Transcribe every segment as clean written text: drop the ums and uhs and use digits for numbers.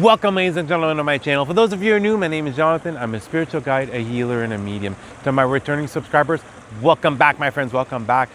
Welcome, ladies and gentlemen, to my channel. For those of you who are new, my name is Jonathan. I'm a spiritual guide, a healer, and a medium. To my returning subscribers, welcome back, my friends. Welcome back.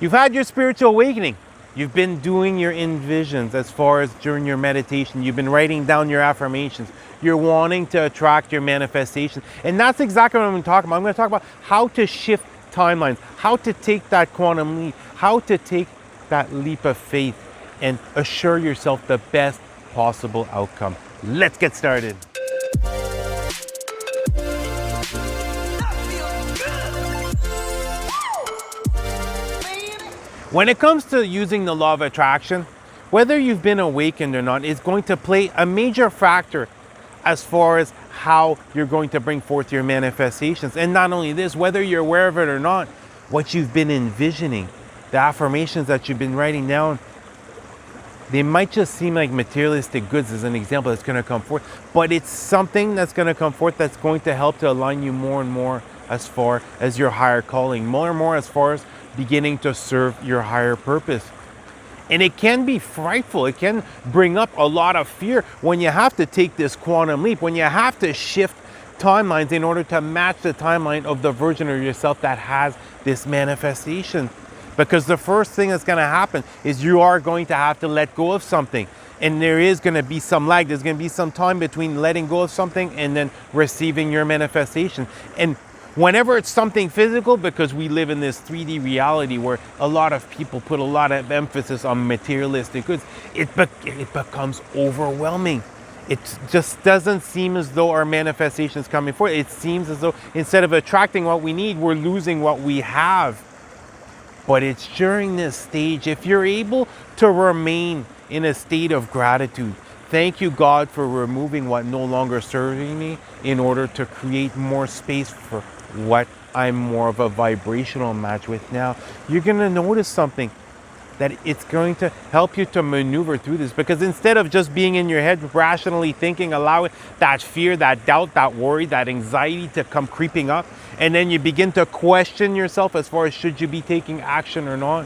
You've had your spiritual awakening. You've been doing your envisions as far as during your meditation. You've been writing down your affirmations. You're wanting to attract your manifestation. And that's exactly what I'm going to talk about. I'm going to talk about how to shift timelines, how to take that quantum leap, how to take that leap of faith and assure yourself the best possible outcome. Let's get started. When it comes to using the law of attraction, whether you've been awakened or not is going to play a major factor as far as how you're going to bring forth your manifestations. And not only this, whether you're aware of it or not, what you've been envisioning, the affirmations that you've been writing down, they might just seem like materialistic goods as an example that's going to come forth, but it's something that's going to come forth that's going to help to align you more and more as far as your higher calling, more and more as far as beginning to serve your higher purpose. And it can be frightful. It can bring up a lot of fear when you have to take this quantum leap, when you have to shift timelines in order to match the timeline of the version of yourself that has this manifestation. Because the first thing that's going to happen is you are going to have to let go of something. And there is going to be some lag. There's going to be some time between letting go of something and then receiving your manifestation. And whenever it's something physical, because we live in this 3D reality where a lot of people put a lot of emphasis on materialistic goods, it becomes overwhelming. It just doesn't seem as though our manifestation is coming forth. It seems as though instead of attracting what we need, we're losing what we have. But it's during this stage, if you're able to remain in a state of gratitude, thank you, God, for removing what no longer serving me in order to create more space for what I'm more of a vibrational match with now, you're going to notice something, that it's going to help you to maneuver through this. Because instead of just being in your head, rationally thinking, allowing that fear, that doubt, that worry, that anxiety to come creeping up, and then you begin to question yourself as far as should you be taking action or not,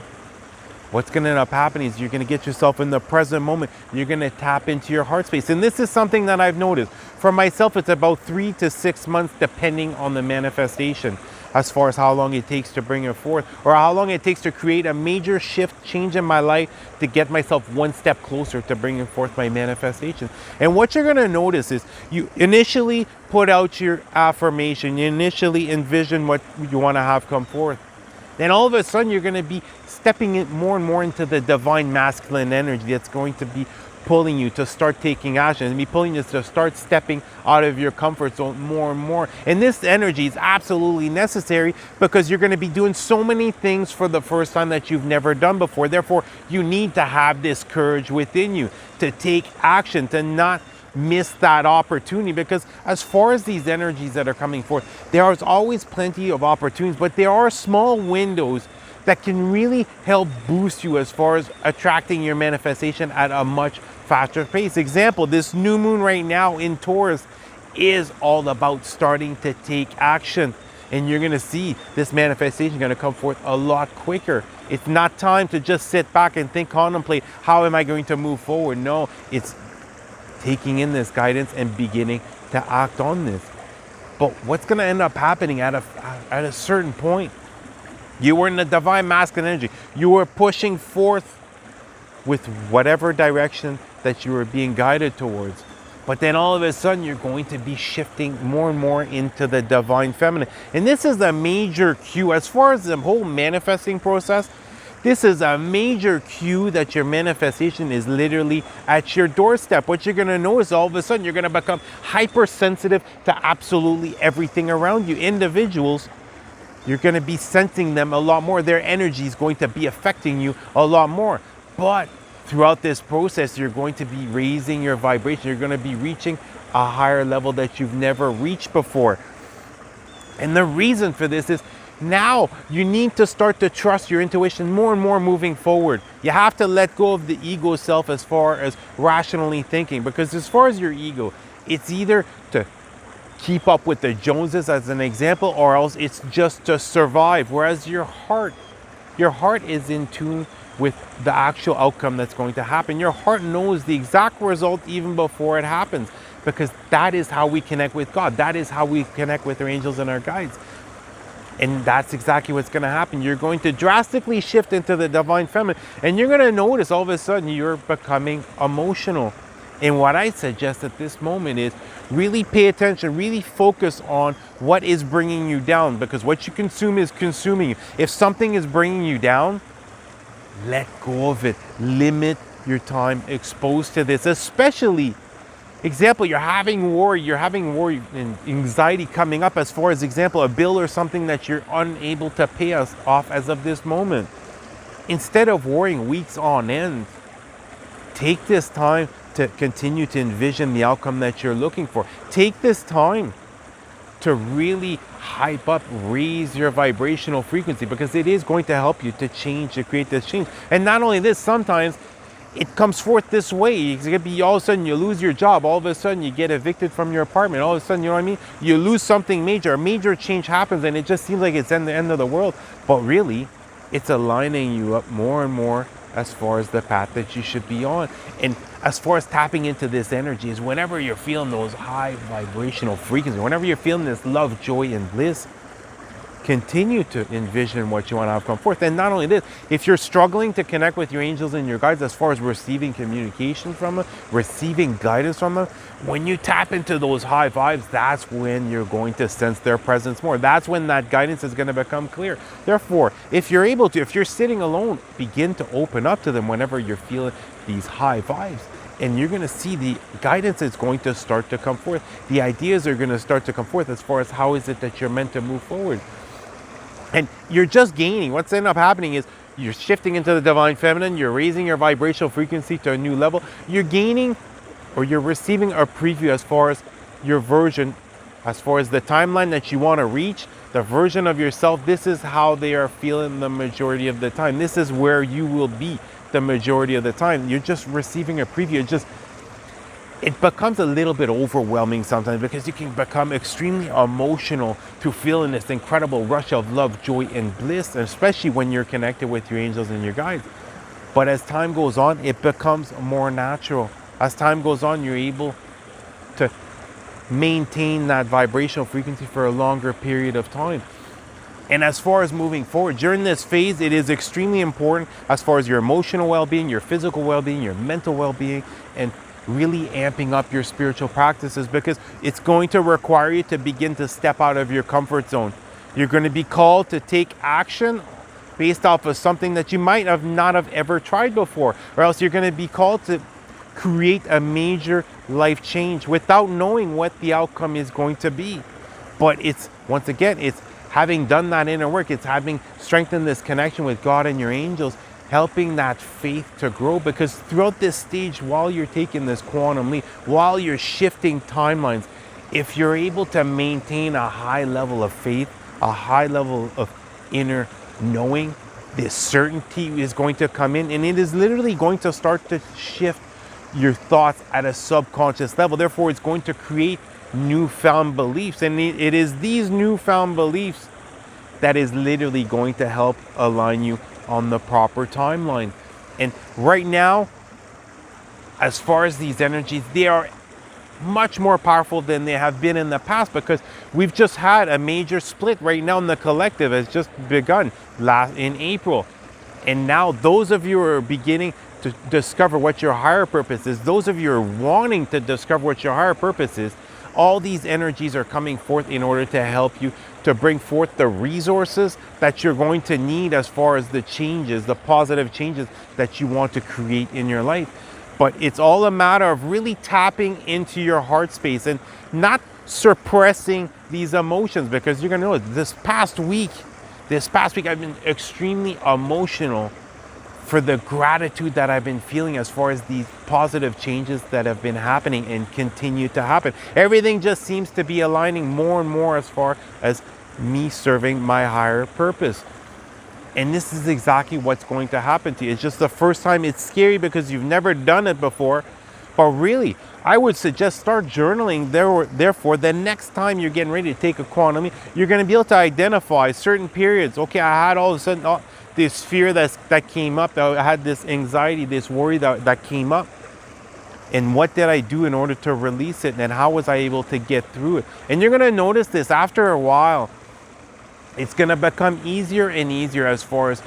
what's going to end up happening is you're going to get yourself in the present moment. You're going to tap into your heart space. And this is something that I've noticed. For myself, it's about 3 to 6 months depending on the manifestation, as far as how long it takes to bring it forth, or how long it takes to create a major shift, change in my life to get myself one step closer to bringing forth my manifestation. And what you're going to notice is you initially put out your affirmation, you initially envision what you want to have come forth. Then all of a sudden you're going to be stepping it more and more into the divine masculine energy that's going to be pulling you to start taking action and be pulling you to start stepping out of your comfort zone more and more. And this energy is absolutely necessary because you're going to be doing so many things for the first time that you've never done before. Therefore, you need to have this courage within you to take action, to not miss that opportunity. Because as far as these energies that are coming forth, there is always plenty of opportunities, but there are small windows that can really help boost you as far as attracting your manifestation at a much faster pace. Example, this new moon right now in Taurus is all about starting to take action. And you're going to see this manifestation going to come forth a lot quicker. It's not time to just sit back and think, contemplate, how am I going to move forward? No, it's taking in this guidance and beginning to act on this. But what's going to end up happening at a certain point? You were in the divine masculine energy. You were pushing forth with whatever direction that you were being guided towards. But then all of a sudden, you're going to be shifting more and more into the divine feminine. And this is a major cue. As far as the whole manifesting process, this is a major cue that your manifestation is literally at your doorstep. What you're going to know is all of a sudden, you're going to become hypersensitive to absolutely everything around you. Individuals, you're going to be sensing them a lot more. Their energy is going to be affecting you a lot more. But throughout this process, you're going to be raising your vibration. You're going to be reaching a higher level that you've never reached before. And the reason for this is now you need to start to trust your intuition more and more moving forward. You have to let go of the ego self as far as rationally thinking. Because as far as your ego, it's either to keep up with the Joneses as an example, or else it's just to survive. Whereas your heart is in tune with the actual outcome that's going to happen. Your heart knows the exact result even before it happens, because that is how we connect with God. That is how we connect with our angels and our guides. And that's exactly what's going to happen. You're going to drastically shift into the divine feminine, and you're going to notice all of a sudden you're becoming emotional. And what I suggest at this moment is really pay attention, really focus on what is bringing you down, because what you consume is consuming you. If something is bringing you down, let go of it. Limit your time exposed to this, especially example, you're having worry and anxiety coming up as far as example, a bill or something that you're unable to pay us off as of this moment. Instead of worrying weeks on end, take this time to continue to envision the outcome that you're looking for. Take this time to really hype up, raise your vibrational frequency, because it is going to help you to change, to create this change. And not only this, sometimes it comes forth this way. It's gonna be all of a sudden you lose your job, all of a sudden you get evicted from your apartment, all of a sudden, you know what I mean? You lose something major, a major change happens, and it just seems like it's the end of the world. But really, it's aligning you up more and more as far as the path that you should be on. And as far as tapping into this energy is whenever you're feeling those high vibrational frequencies, whenever you're feeling this love, joy, and bliss, continue to envision what you want to have come forth. And not only this, if you're struggling to connect with your angels and your guides as far as receiving communication from them, receiving guidance from them, when you tap into those high vibes, that's when you're going to sense their presence more. That's when that guidance is going to become clear. Therefore, if you're able to, if you're sitting alone, begin to open up to them whenever you're feeling these high vibes. And you're going to see the guidance is going to start to come forth. The ideas are going to start to come forth as far as how is it that you're meant to move forward. And you're just gaining. What's ended up happening is you're shifting into the divine feminine. You're raising your vibrational frequency to a new level. You're gaining, or you're receiving a preview as far as your version, as far as the timeline that you want to reach, the version of yourself. This is how they are feeling the majority of the time. This is where you will be the majority of the time. You're just receiving a preview. It becomes a little bit overwhelming sometimes, because you can become extremely emotional to feeling this incredible rush of love, joy, and bliss, especially when you're connected with your angels and your guides. But as time goes on, it becomes more natural. As time goes on, you're able to maintain that vibrational frequency for a longer period of time. And as far as moving forward, during this phase, it is extremely important as far as your emotional well-being, your physical well-being, your mental well-being, and really amping up your spiritual practices, because it's going to require you to begin to step out of your comfort zone. You're going to be called to take action based off of something that you might have not have ever tried before, or else you're going to be called to create a major life change without knowing what the outcome is going to be. But it's, once again, it's having done that inner work, it's having strengthened this connection with God and your angels, helping that faith to grow. Because throughout this stage, while you're taking this quantum leap, while you're shifting timelines, if you're able to maintain a high level of faith, a high level of inner knowing, this certainty is going to come in, and it is literally going to start to shift your thoughts at a subconscious level. Therefore, it's going to create newfound beliefs, and it is these newfound beliefs that is literally going to help align you on the proper timeline. And right now, as far as these energies, they are much more powerful than they have been in the past, because we've just had a major split right now, in the collective has just begun in April. And now those of you who are beginning to discover what your higher purpose is, those of you who are wanting to discover what your higher purpose is, all these energies are coming forth in order to help you to bring forth the resources that you're going to need as far as the changes, the positive changes that you want to create in your life. But it's all a matter of really tapping into your heart space and not suppressing these emotions, because you're going to know this past week I've been extremely emotional for the gratitude that I've been feeling as far as these positive changes that have been happening and continue to happen. Everything just seems to be aligning more and more as far as me serving my higher purpose. And this is exactly what's going to happen to you. It's just the first time. It's scary because you've never done it before. But really, I would suggest start journaling. Therefore, the next time you're getting ready to take a quantum leap, you're going to be able to identify certain periods. Okay, I had all of a sudden this fear that came up. I had this anxiety, this worry that came up. And what did I do in order to release it? And how was I able to get through it? And you're going to notice this after a while. It's going to become easier and easier as far as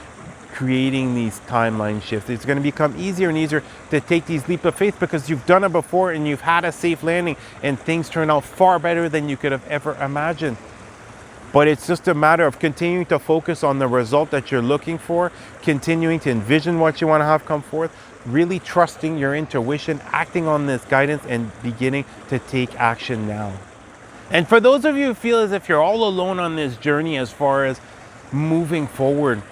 creating these timeline shifts. It's going to become easier and easier to take these leap of faith because you've done it before and you've had a safe landing and things turn out far better than you could have ever imagined. But it's just a matter of continuing to focus on the result that you're looking for, continuing to envision what you want to have come forth, really trusting your intuition, acting on this guidance, and beginning to take action now. And for those of you who feel as if you're all alone on this journey as far as moving forward,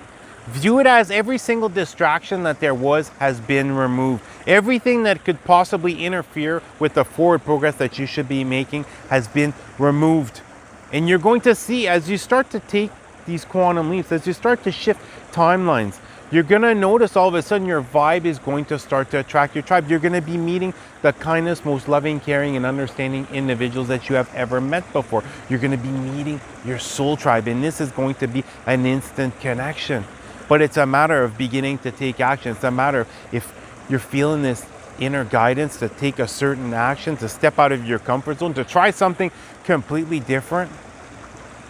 view it as every single distraction that there was has been removed. Everything that could possibly interfere with the forward progress that you should be making has been removed. And you're going to see as you start to take these quantum leaps, as you start to shift timelines, you're going to notice all of a sudden your vibe is going to start to attract your tribe. You're going to be meeting the kindest, most loving, caring, and understanding individuals that you have ever met before. You're going to be meeting your soul tribe, and this is going to be an instant connection. But it's a matter of beginning to take action. It's a matter of if you're feeling this inner guidance to take a certain action, to step out of your comfort zone, to try something completely different,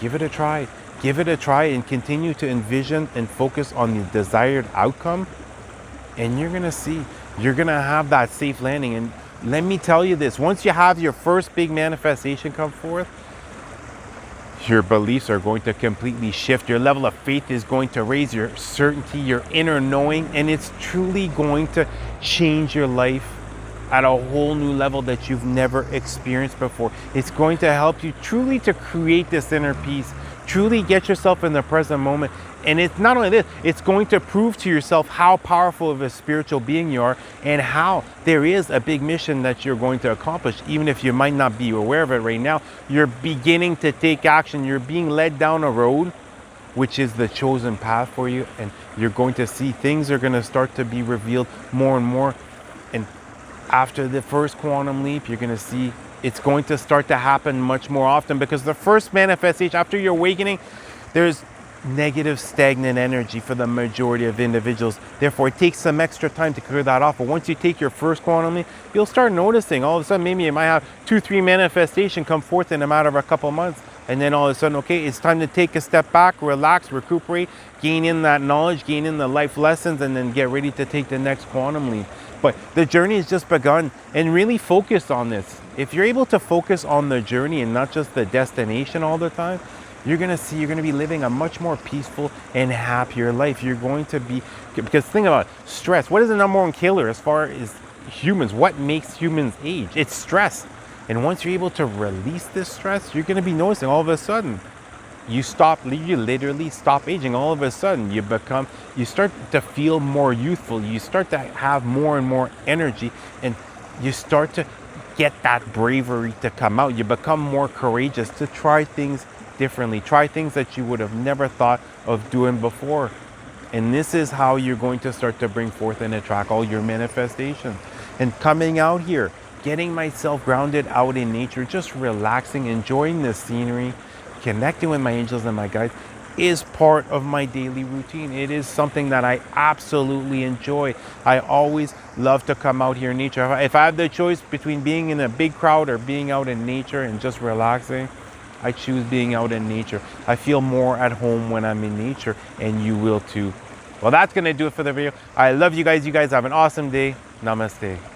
give it a try. Give it a try and continue to envision and focus on the desired outcome. And you're going to see, you're going to have that safe landing. And let me tell you this, once you have your first big manifestation come forth, your beliefs are going to completely shift. Your level of faith is going to raise, your certainty, your inner knowing, and it's truly going to change your life at a whole new level that you've never experienced before. It's going to help you truly to create this inner peace, truly get yourself in the present moment. And it's not only this, it's going to prove to yourself how powerful of a spiritual being you are and how there is a big mission that you're going to accomplish. Even if you might not be aware of it right now, you're beginning to take action. You're being led down a road, which is the chosen path for you. And you're going to see things are going to start to be revealed more and more. And after the first quantum leap, you're going to see it's going to start to happen much more often, because the first manifestation after your awakening, there's negative stagnant energy for the majority of individuals. Therefore, it takes some extra time to clear that off. But once you take your first quantum leap, you'll start noticing all of a sudden maybe you might have 2-3 manifestations come forth in a matter of a couple months. And then all of a sudden, okay, it's time to take a step back, relax, recuperate, gain in that knowledge, gain in the life lessons, and then get ready to take the next quantum leap. But the journey has just begun, and really focus on this. If you're able to focus on the journey and not just the destination all the time, you're going to see you're going to be living a much more peaceful and happier life. You're going to be, because think about it, stress. What is the number one killer as far as humans? What makes humans age? It's stress. And once you're able to release this stress, you're going to be noticing all of a sudden you literally stop aging. All of a sudden you start to feel more youthful. You start to have more and more energy, and you start to get that bravery to come out. You become more courageous to try things differently, try things that you would have never thought of doing before. And this is how you're going to start to bring forth and attract all your manifestations. And coming out here, getting myself grounded out in nature, just relaxing, enjoying the scenery, connecting with my angels and my guides is part of my daily routine. It is something that I absolutely enjoy. I always love to come out here in nature. If I have the choice between being in a big crowd or being out in nature and just relaxing, I choose being out in nature. I feel more at home when I'm in nature, and you will too. Well, that's going to do it for the video. I love you guys. You guys have an awesome day. Namaste.